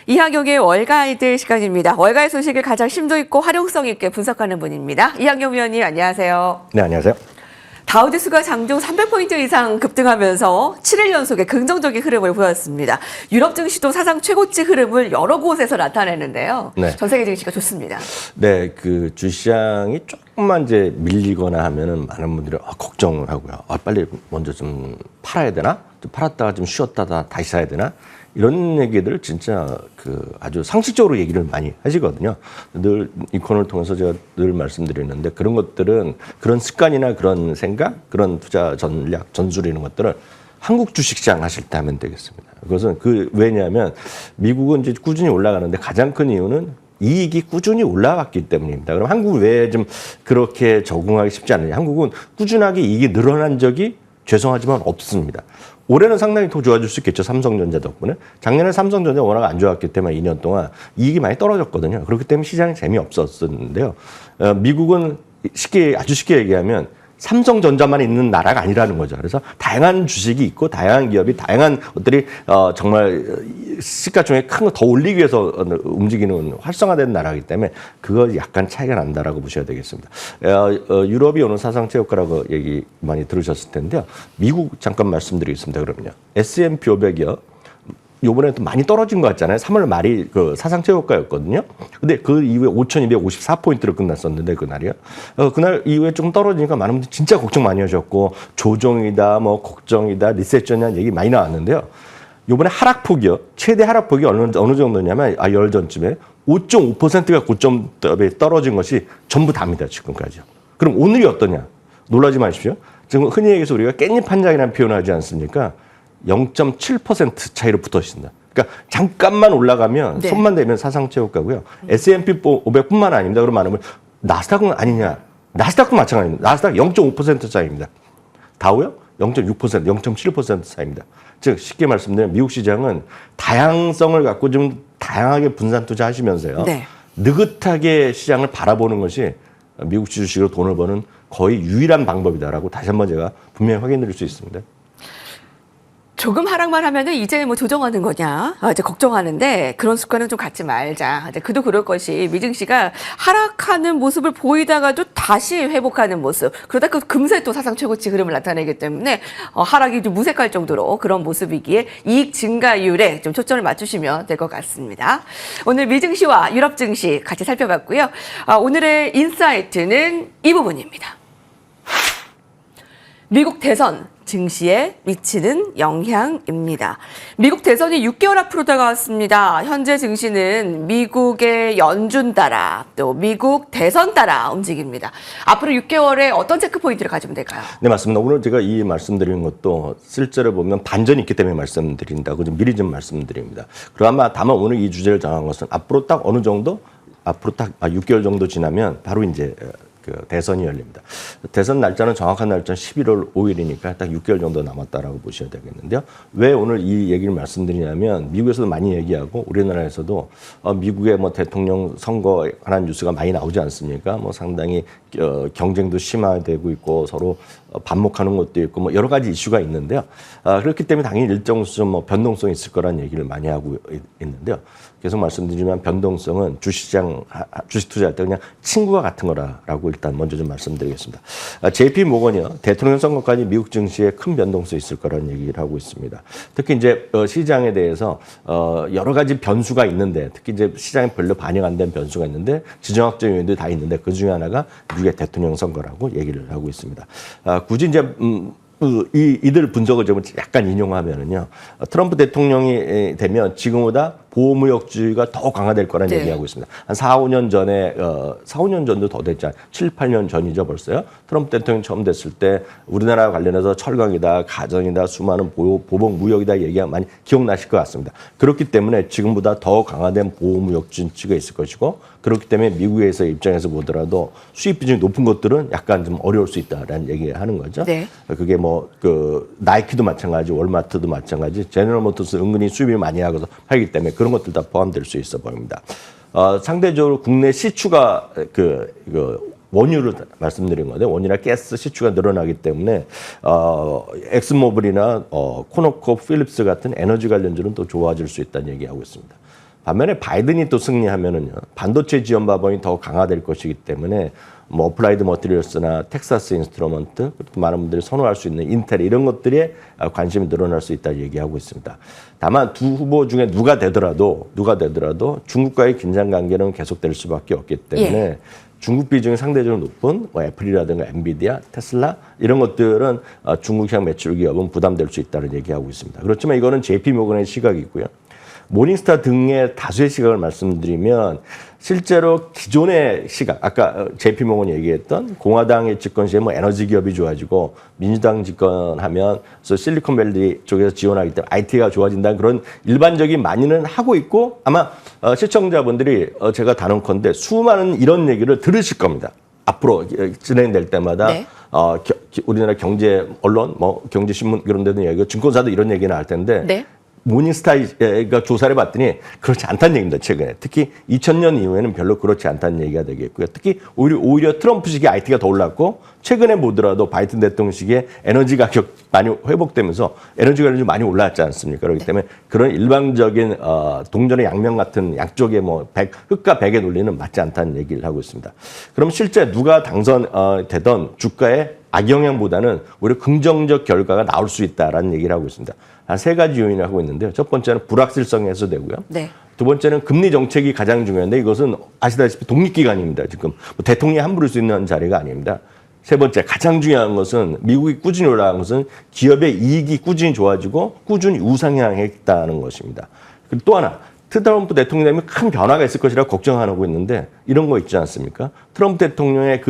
이학용의 월가이드 시간입니다. 월가의 소식을 가장 심도 있고 활용성 있게 분석하는 분입니다. 이학용 위원님 안녕하세요. 네, 안녕하세요. 다우지수가 장중 300포인트 이상 급등하면서 7일 연속의 긍정적인 흐름을 보였습니다. 유럽 증시도 사상 최고치 흐름을 여러 곳에서 나타내는데요. 네. 전 세계 증시가 좋습니다. 네, 그 주시장이 조금만 이제 밀리거나 하면은 많은 분들이 걱정을 하고요. 빨리 먼저 좀 팔아야 되나? 좀 팔았다가 좀 쉬었다가 다시 사야 되나? 이런 얘기들 진짜 그 아주 상식적으로 얘기를 많이 하시거든요. 늘 이 코너를 통해서 제가 늘 말씀드리는데 그런 것들은 그런 습관이나 그런 생각, 그런 투자 전략, 전술 이런 것들을 한국 주식시장 하실 때 하면 되겠습니다. 그것은 왜냐하면 미국은 이제 꾸준히 올라가는데 가장 큰 이유는 이익이 꾸준히 올라갔기 때문입니다. 그럼 한국은 왜 좀 그렇게 적응하기 쉽지 않느냐? 한국은 꾸준하게 이익이 늘어난 적이 죄송하지만 없습니다. 올해는 상당히 더 좋아질 수 있겠죠. 삼성전자 덕분에. 작년에 삼성전자 워낙 안 좋았기 때문에 2년 동안 이익이 많이 떨어졌거든요. 그렇기 때문에 시장이 재미없었는데요. 미국은 아주 쉽게 얘기하면 삼성전자만 있는 나라가 아니라는 거죠. 그래서 다양한 주식이 있고 다양한 기업이 다양한 것들이 정말 시가총액 큰 거 더 올리기 위해서 움직이는 활성화된 나라이기 때문에 그거 약간 차이가 난다라고 보셔야 되겠습니다. 유럽이 오늘 사상 최고가라고 얘기 많이 들으셨을 텐데요. 미국 잠깐 말씀드리겠습니다. 그러면요. S&P 500이요. 요번에 또 많이 떨어진 것 같잖아요. 3월 말이 그 사상 최고가였거든요. 근데 그 이후에 5,254포인트로 끝났었는데 그날이요. 그날 이후에 좀 떨어지니까 많은 분들이 진짜 걱정 많이 하셨고 조정이다, 뭐 걱정이다, 리세션이라는 얘기 많이 나왔는데요. 요번에 하락폭이요. 최대 하락폭이 어느 정도냐면 열 전쯤에 5.5%가 고점에 떨어진 것이 전부 다입니다. 지금까지요. 그럼 오늘이 어떠냐? 놀라지 마십시오. 지금 흔히 얘기해서 우리가 깻잎 한 장이라는 표현을 하지 않습니까? 0.7% 차이로 붙어있습니다. 그러니까 잠깐만 올라가면 네. 손만 대면 사상 최고가고요. S&P 500뿐만 아닙니다. 그럼 많으면 나스닥은 아니냐? 나스닥도 마찬가지입니다. 나스닥 0.5% 차이입니다. 다우요? 0.6%, 0.7% 차이입니다. 즉 쉽게 말씀드리면 미국 시장은 다양성을 갖고 좀 다양하게 분산 투자하시면서요. 네. 느긋하게 시장을 바라보는 것이 미국 주식으로 돈을 버는 거의 유일한 방법이다라고 다시 한번 제가 분명히 확인해 드릴 수 있습니다. 조금 하락만 하면은 이제 뭐 조정하는 거냐 이제 걱정하는데 그런 습관은 좀 갖지 말자. 이제 그도 그럴 것이 미증시가 하락하는 모습을 보이다가도 다시 회복하는 모습. 그러다 그 금세 또 사상 최고치 흐름을 나타내기 때문에 하락이 좀 무색할 정도로 그런 모습이기에 이익 증가율에 좀 초점을 맞추시면 될 것 같습니다. 오늘 미증시와 유럽 증시 같이 살펴봤고요. 오늘의 인사이트는 이 부분입니다. 미국 대선 증시에 미치는 영향입니다. 미국 대선이 6개월 앞으로 다가왔습니다. 현재 증시는 미국의 연준 따라 또 미국 대선 따라 움직입니다. 앞으로 6개월에 어떤 체크 포인트를 가지면 될까요? 네, 맞습니다. 오늘 제가 이 말씀드리는 것도 실제로 보면 반전이 있기 때문에 말씀드린다고 좀 미리 좀 말씀드립니다. 그러나 다만 오늘 이 주제를 정한 것은 앞으로 딱 어느 정도 앞으로 딱 6개월 정도 지나면 바로 이제 그 대선이 열립니다. 대선 날짜는 정확한 날짜는 11월 5일이니까 딱 6개월 정도 남았다라고 보셔야 되겠는데요. 왜 오늘 이 얘기를 말씀드리냐면 미국에서도 많이 얘기하고 우리나라에서도 미국의 뭐 대통령 선거에 관한 뉴스가 많이 나오지 않습니까? 뭐 상당히 경쟁도 심화되고 있고 서로 반목하는 것도 있고 뭐 여러 가지 이슈가 있는데요. 그렇기 때문에 당연히 일정 수준 뭐 변동성이 있을 거라는 얘기를 많이 하고 있는데요. 계속 말씀드리면 변동성은 주식 투자할 때 그냥 친구와 같은 거라고 일단 먼저 좀 말씀드리겠습니다. JP 모건이요. 대통령 선거까지 미국 증시에 큰 변동성이 있을 거라는 얘기를 하고 있습니다. 특히 이제 시장에 대해서 여러 가지 변수가 있는데 특히 이제 시장에 별로 반영 안 된 변수가 있는데 지정학적 요인도 다 있는데 그 중에 하나가 미국의 대통령 선거라고 얘기를 하고 있습니다. 굳이 이제 이들 분석을 좀 약간 인용하면은요. 트럼프 대통령이 되면 지금보다 보호무역주의가 더 강화될 거라는 네. 얘기하고 있습니다. 한 4, 5년 전에, 4, 5년 전도 더 됐잖아요. 7, 8년 전이죠, 벌써요. 트럼프 대통령이 처음 됐을 때 우리나라 관련해서 철강이다, 가전이다, 수많은 보복 무역이다 얘기가 많이 기억나실 것 같습니다. 그렇기 때문에 지금보다 더 강화된 보호무역 진치가 있을 것이고 그렇기 때문에 미국에서 입장에서 보더라도 수입 비중이 높은 것들은 약간 좀 어려울 수 있다라는 얘기하는 거죠. 네. 그게 뭐 그 나이키도 마찬가지, 월마트도 마찬가지, 제너럴 모터스 은근히 수입을 많이 하고서 팔기 때문에 그런 것들 다 포함될 수 있어 보입니다. 상대적으로 국내 시추가 원유를 말씀드린 건데 원유나 가스 시추가 늘어나기 때문에 엑스모빌이나 코노코 필립스 같은 에너지 관련주는 또 좋아질 수 있다는 얘기하고 있습니다. 반면에 바이든이 또 승리하면은요, 반도체 지원 바본이 더 강화될 것이기 때문에 뭐 어플라이드 머티리얼스나 텍사스 인스트루먼트, 많은 분들이 선호할 수 있는 인텔 이런 것들에 관심이 늘어날 수 있다 얘기하고 있습니다. 다만 두 후보 중에 누가 되더라도 중국과의 긴장 관계는 계속될 수밖에 없기 때문에 예. 중국 비중이 상대적으로 높은 뭐 애플이라든가 엔비디아, 테슬라 이런 것들은 중국향 매출 기업은 부담될 수 있다는 얘기하고 있습니다. 그렇지만 이거는 JP 모건의 시각이고요. 모닝스타 등의 다수의 시각을 말씀드리면 실제로 기존의 시각, 아까 JP 모건이 얘기했던 공화당의 집권 시에 뭐 에너지 기업이 좋아지고 민주당 집권하면 실리콘밸리 쪽에서 지원하기 때문에 IT가 좋아진다는 그런 일반적인 많이는 하고 있고 아마 시청자분들이 제가 단언컨대 수많은 이런 얘기를 들으실 겁니다. 앞으로 진행될 때마다 네. 우리나라 경제 언론, 뭐 경제신문 이런 데도 얘기하고 증권사도 이런 얘기는 할 텐데 네. 모닝스타가 조사를 봤더니 그렇지 않다는 얘기입니다. 최근에. 특히 2000년 이후에는 별로 그렇지 않다는 얘기가 되겠고요. 특히 오히려 트럼프 시기에 IT가 더 올랐고 최근에 보더라도 바이든 대통령 시기에 에너지 가격 많이 회복되면서 에너지 가격이 많이 올랐지 않습니까? 그렇기 때문에 그런 일방적인 동전의 양면 같은 양쪽에 뭐 흑과 백의 논리는 맞지 않다는 얘기를 하고 있습니다. 그럼 실제 누가 당선되던 주가에 악영향보다는 오히려 긍정적 결과가 나올 수 있다라는 얘기를 하고 있습니다. 한 세 가지 요인을 하고 있는데요. 첫 번째는 불확실성이 해소되고요. 네. 두 번째는 금리 정책이 가장 중요한데 이것은 아시다시피 독립기관입니다. 지금 뭐 대통령이 함부로 수 있는 자리가 아닙니다. 세 번째 가장 중요한 것은 미국이 꾸준히 올라간 것은 기업의 이익이 꾸준히 좋아지고 꾸준히 우상향했다는 것입니다. 그리고 또 하나 트럼프 대통령이 되면 큰 변화가 있을 것이라고 걱정하고 있는데 이런 거 있지 않습니까? 트럼프 대통령의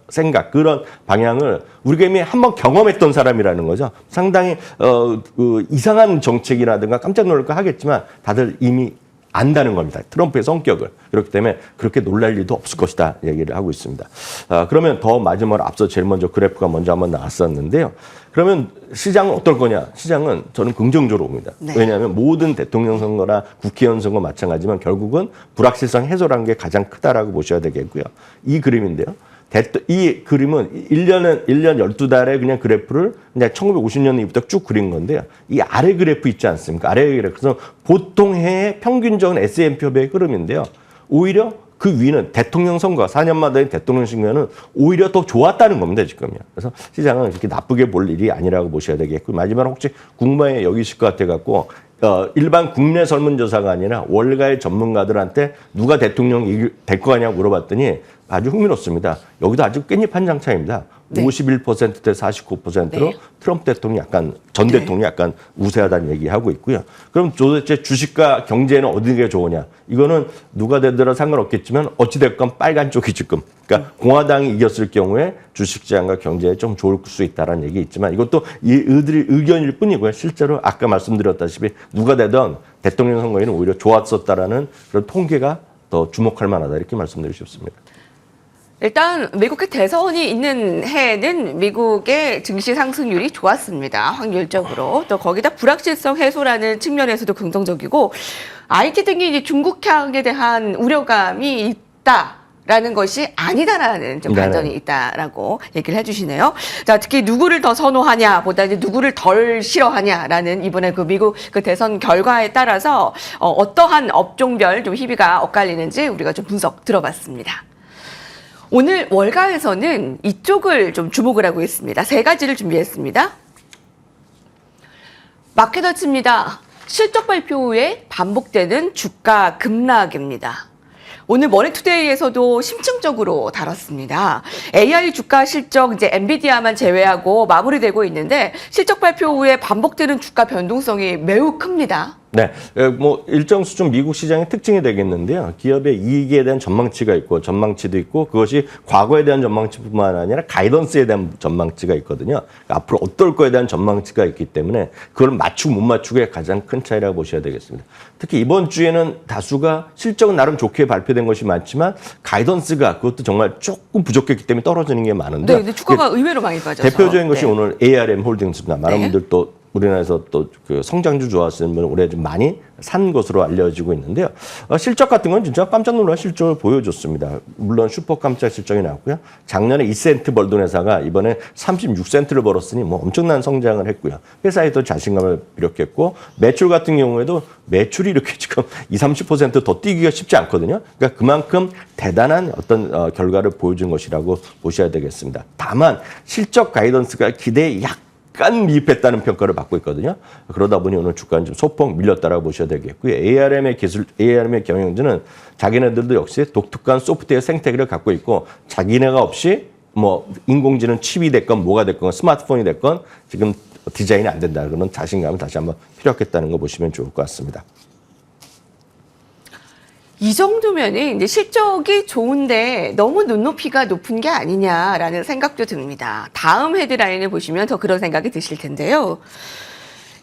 생각, 그런 방향을 우리가 이미 한번 경험했던 사람이라는 거죠. 상당히 이상한 정책이라든가 깜짝 놀랄 거 하겠지만 다들 이미 안다는 겁니다. 트럼프의 성격을. 그렇기 때문에 그렇게 놀랄 일도 없을 것이다 얘기를 하고 있습니다. 그러면 더 마지막으로 앞서 제일 먼저 그래프가 먼저 한번 나왔었는데요. 그러면 시장은 어떨 거냐? 시장은 저는 긍정적으로 봅니다. 네. 왜냐하면 모든 대통령 선거나 국회의원 선거 마찬가지지만 결국은 불확실성 해소라는 게 가장 크다라고 보셔야 되겠고요. 이 그림인데요. 이 그림은 1년 12달의 그냥 그래프를 그냥 1950년 이후부터 쭉 그린 건데요. 이 아래 그래프 있지 않습니까? 아래 그래프. 그래서 보통 해의 평균적인 S&P 500의 흐름인데요. 오히려 그 위는 대통령 선거, 4년마다의 대통령 선거는 오히려 더 좋았다는 겁니다, 지금요. 그래서 시장은 그렇게 나쁘게 볼 일이 아니라고 보셔야 되겠고, 마지막으로 혹시 궁금해 여기실 것 같아갖고, 일반 국내 설문조사가 아니라 월가의 전문가들한테 누가 대통령이 될 거 아냐고 물어봤더니 아주 흥미롭습니다. 여기도 아주 깻잎 한 장 차이입니다. 네. 51%대 49%로 네. 트럼프 대통령이 전 대통령이 약간 우세하다는 얘기하고 있고요. 그럼 도대체 주식과 경제는 어느 게 좋으냐? 이거는 누가 되더라도 상관없겠지만 어찌됐건 빨간 쪽이 지금. 그러니까 공화당이 이겼을 경우에 주식시장과 경제에 좀 좋을 수 있다는 얘기 있지만 이것도 이들의 의견일 뿐이고요. 실제로 아까 말씀드렸다시피 누가 되든 대통령 선거에는 오히려 좋았었다라는 그런 통계가 더 주목할 만하다 이렇게 말씀드리고 싶습니다. 일단 미국의 대선이 있는 해에는 미국의 증시 상승률이 좋았습니다. 확률적으로. 또 거기다 불확실성 해소라는 측면에서도 긍정적이고 IT 등이 이제 중국향에 대한 우려감이 있다라는 것이 아니다라는 좀 반전이 있다라고 얘기를 해주시네요. 자, 특히 누구를 더 선호하냐 보다 이제 누구를 덜 싫어하냐라는 이번에 그 미국 그 대선 결과에 따라서 어떠한 업종별 좀 희비가 엇갈리는지 우리가 좀 분석 들어봤습니다. 오늘 월가에서는 이쪽을 좀 주목을 하고 있습니다. 세 가지를 준비했습니다. 마켓워치입니다. 실적 발표 후에 반복되는 주가 급락입니다. 오늘 머니투데이에서도 심층적으로 다뤘습니다. AI 주가 실적 이제 엔비디아만 제외하고 마무리되고 있는데 실적 발표 후에 반복되는 주가 변동성이 매우 큽니다. 네, 뭐 일정 수준 미국 시장의 특징이 되겠는데요. 기업의 이익에 대한 전망치가 있고 전망치도 있고 그것이 과거에 대한 전망치뿐만 아니라 가이던스에 대한 전망치가 있거든요. 그러니까 앞으로 어떨 거에 대한 전망치가 있기 때문에 그걸 맞추고 못 맞추고의 가장 큰 차이라고 보셔야 되겠습니다. 특히 이번 주에는 다수가 실적은 나름 좋게 발표된 것이 많지만 가이던스가 그것도 정말 조금 부족했기 때문에 떨어지는 게 많은데. 네, 근데 주가가 의외로 많이 빠져서. 대표적인 것이 오늘 ARM 홀딩스입니다. 많은 분들 또 우리나라에서 또 그 성장주 좋아하시는 분은 올해 좀 많이 산 것으로 알려지고 있는데요. 실적 같은 건 진짜 깜짝 놀랄 실적을 보여줬습니다. 물론 슈퍼 깜짝 실적이 나왔고요. 작년에 2센트 벌던 회사가 이번에 36센트를 벌었으니 뭐 엄청난 성장을 했고요. 회사에 또 자신감을 비력했고 매출 같은 경우에도 매출이 이렇게 지금 30% 더 뛰기가 쉽지 않거든요. 그러니까 그만큼 대단한 어떤 결과를 보여준 것이라고 보셔야 되겠습니다. 다만 실적 가이던스가 기대에 약간 미흡했다는 평가를 받고 있거든요. 그러다 보니 오늘 주가는 좀 소폭 밀렸다라고 보셔야 되겠고요. ARM의 경영진은 자기네들도 역시 독특한 소프트웨어 생태계를 갖고 있고 자기네가 없이 뭐 인공지능 칩이 됐건 뭐가 됐건 스마트폰이 됐건 지금 디자인이 안 된다. 그러면 자신감을 다시 한번 피력했다는 거 보시면 좋을 것 같습니다. 이 정도면 이제 실적이 좋은데 너무 눈높이가 높은 게 아니냐라는 생각도 듭니다. 다음 헤드라인을 보시면 더 그런 생각이 드실 텐데요.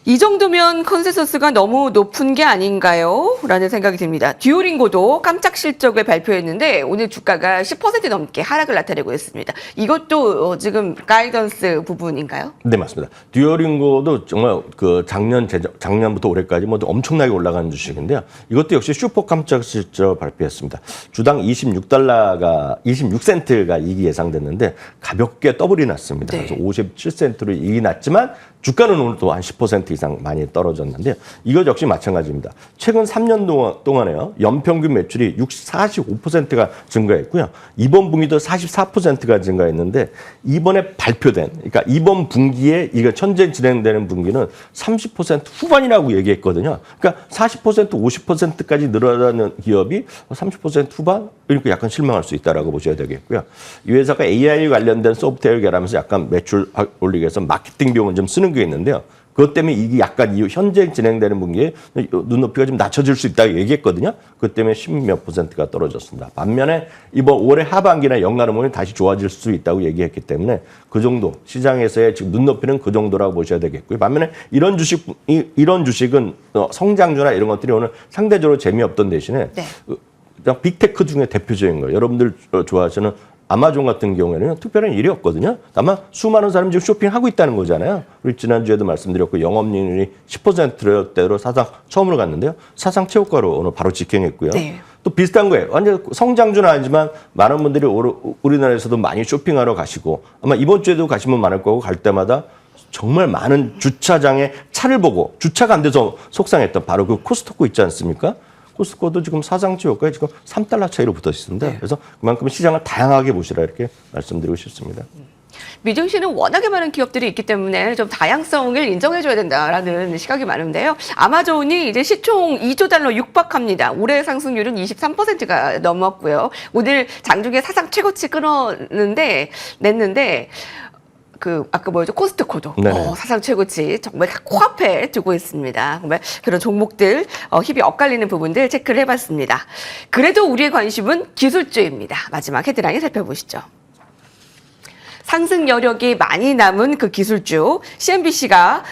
이 정도면 컨센서스가 너무 높은 게 아닌가요? 라는 생각이 듭니다. 듀오링고도 깜짝 실적을 발표했는데 오늘 주가가 10% 넘게 하락을 나타내고 있습니다. 이것도 지금 가이던스 부분인가요? 네, 맞습니다. 듀오링고도 정말 그 작년부터 올해까지 뭐 엄청나게 올라가는 주식인데요. 이것도 역시 슈퍼 깜짝 실적 발표했습니다. 주당 26센트가 이익이 예상됐는데 가볍게 더블이 났습니다. 네. 그래서 57센트로 이익이 났지만 주가는 오늘 또 한 10% 이상 많이 떨어졌는데요. 이것 역시 마찬가지입니다. 최근 3년 동안에요. 연평균 매출이 45%가 증가했고요. 이번 분기도 44%가 증가했는데 이번에 발표된, 그러니까 이번 분기에 이거 현재 진행되는 분기는 30% 후반이라고 얘기했거든요. 그러니까 40%, 50%까지 늘어나는 기업이 30% 후반? 이렇게 약간 실망할 수 있다라고 보셔야 되겠고요. 이 회사가 AI 관련된 소프트웨어를 개발하면서 약간 매출 올리기 위해서 마케팅 비용을 좀 쓰는 게 있는데요. 그것 때문에 이게 약간 현재 진행되는 분기에 눈높이가 좀 낮춰질 수 있다고 얘기했거든요. 그것 때문에 10몇 %가 떨어졌습니다. 반면에 이번 올해 하반기나 연간을 보면 다시 좋아질 수 있다고 얘기했기 때문에 그 정도 시장에서의 지금 눈높이는 그 정도라고 보셔야 되겠고요. 반면에 이런 주식은 성장주나 이런 것들이 오늘 상대적으로 재미없던 대신에 네. 그냥 빅테크 중에 대표적인 거예요. 여러분들 좋아하시는 아마존 같은 경우에는 특별한 일이 없거든요. 다만 수많은 사람이 지금 쇼핑하고 있다는 거잖아요. 우리 지난주에도 말씀드렸고 영업이익률이 10%대로 사상 처음으로 갔는데요. 사상 최고가로 오늘 바로 직행했고요. 네. 또 비슷한 거예요. 완전 성장주는 아니지만 많은 분들이 우리나라에서도 많이 쇼핑하러 가시고 아마 이번 주에도 가시면 많을 거고 갈 때마다 정말 많은 주차장에 차를 보고 주차가 안 돼서 속상했던 바로 그 코스트코 있지 않습니까? 코스트코도 지금 사상 최고가에 지금 3달러 차이로 붙어 있습니다. 네. 그래서 그만큼 시장을 다양하게 보시라 이렇게 말씀드리고 싶습니다. 미중 씨는 워낙에 많은 기업들이 있기 때문에 좀 다양성을 인정해줘야 된다라는 시각이 많은데요. 아마존이 이제 시총 2조 달러 육박합니다. 올해 상승률은 23%가 넘었고요. 오늘 장중에 사상 최고치 냈는데 아까 뭐였죠? 코스트코도 사상 최고치 정말 코앞에 두고 있습니다. 정말 그런 종목들 힘이 엇갈리는 부분들 체크를 해봤습니다. 그래도 우리의 관심은 기술주입니다. 마지막 헤드라인 살펴보시죠. 상승 여력이 많이 남은 그 기술주 CNBC가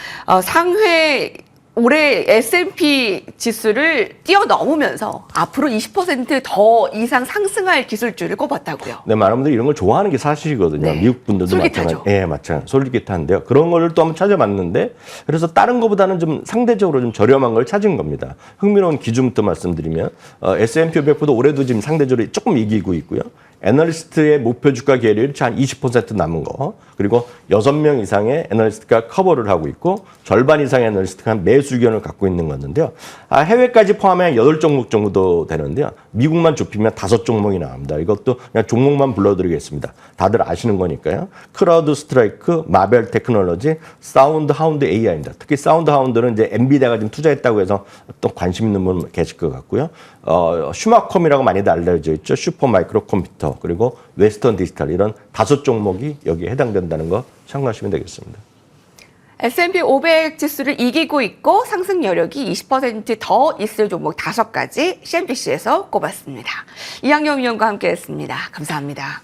상회 올해 S&P 지수를 뛰어넘으면서 앞으로 20% 이상 상승할 기술주를 꼽았다고요. 네, 많은 분들이 이런 걸 좋아하는 게 사실이거든요. 네. 미국 분들도 솔깃하죠. 마찬가지. 솔깃한데요. 그런 거를 또 한번 찾아봤는데 그래서 다른 것보다는 좀 상대적으로 좀 저렴한 걸 찾은 겁니다. 흥미로운 기준부터 말씀드리면 S&P 500보다 올해도 지금 상대적으로 조금 이기고 있고요. 애널리스트의 목표 주가 계열이 한 20% 남은 거, 그리고 6명 이상의 애널리스트가 커버를 하고 있고 절반 이상의 애널리스트가 매수 의견을 갖고 있는 건데요. 해외까지 포함해 8종목 정도 되는데요. 미국만 좁히면 5종목이 나옵니다. 이것도 그냥 종목만 불러드리겠습니다. 다들 아시는 거니까요. 크라우드 스트라이크, 마벨 테크놀로지, 사운드 하운드 AI입니다. 특히 사운드 하운드는 이제 엔비디아가 지금 투자했다고 해서 또 관심 있는 분 계실 것 같고요. 슈마컴이라고 많이들 알려져 있죠. 슈퍼 마이크로 컴퓨터, 그리고 웨스턴 디지털, 이런 5종목이 여기에 해당된다는 거 참고하시면 되겠습니다. S&P 500 지수를 이기고 있고 상승 여력이 20%더 있을 종목 5가지 CNBC에서 꼽았습니다. 이학영 위원과 함께했습니다. 감사합니다.